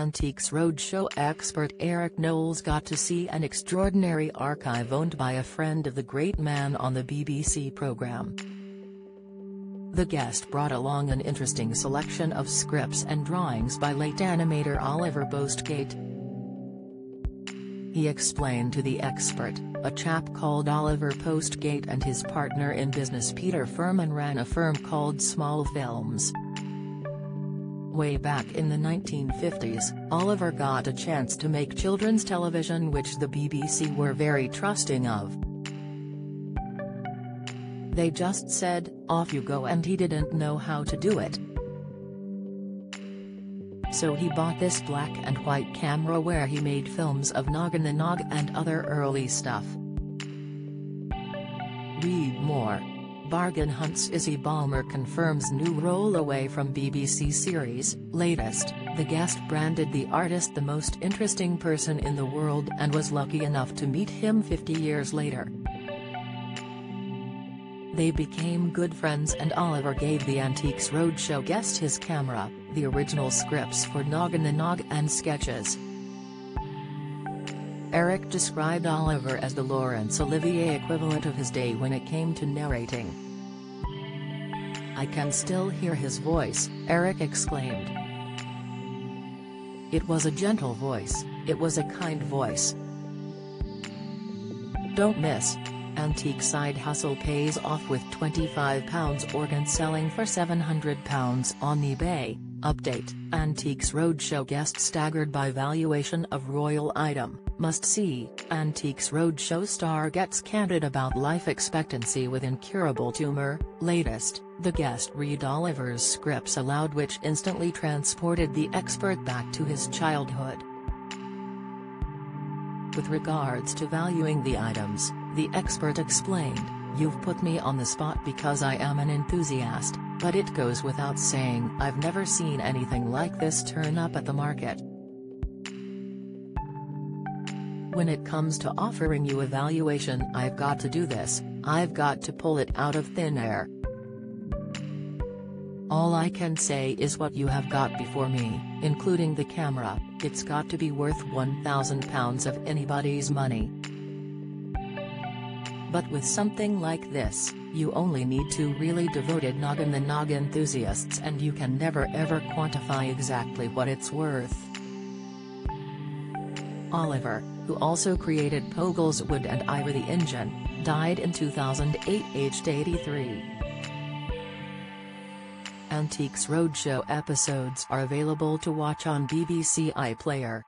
Antiques Roadshow expert Eric Knowles got to see an extraordinary archive owned by a friend of the great man on the BBC programme. The guest brought along an interesting selection of scripts and drawings by late animator Oliver Postgate. He explained to the expert, a chap called Oliver Postgate and his partner in business Peter Furman ran a firm called Small Films. Way back in the 1950s, Oliver got a chance to make children's television which the BBC were very trusting of. They just said, off you go, and he didn't know how to do it. So he bought this black and white camera where he made films of Noggin the Nog and other early stuff. Read more. Bargain Hunt's Izzy Balmer confirms new role away from BBC series. Latest, the guest branded the artist the most interesting person in the world and was lucky enough to meet him 50 years later. They became good friends and Oliver gave the Antiques Roadshow guest his camera, the original scripts for Noggin the Nog and sketches. Eric described Oliver as the Laurence Olivier equivalent of his day when it came to narrating. "I can still hear his voice," Eric exclaimed. "It was a gentle voice, it was a kind voice. Don't miss. Antique Side Hustle pays off with £25 organ selling for £700 on eBay." Update: Antiques Roadshow guest staggered by valuation of royal item, must see. Antiques Roadshow star gets candid about life expectancy with incurable tumor. Latest, the guest read Oliver's scripts aloud which instantly transported the expert back to his childhood. With regards to valuing the items, the expert explained, "You've put me on the spot because I am an enthusiast, but it goes without saying I've never seen anything like this turn up at the market. When it comes to offering you a valuation, I've got to do this, I've got to pull it out of thin air. All I can say is what you have got before me, including the camera, it's got to be worth £1,000 of anybody's money. But with something like this, you only need two really devoted Noggin the Nog enthusiasts and you can never ever quantify exactly what it's worth." Oliver, who also created Poggleswood and Ira the Engine, died in 2008 aged 83. Antiques Roadshow episodes are available to watch on BBC iPlayer.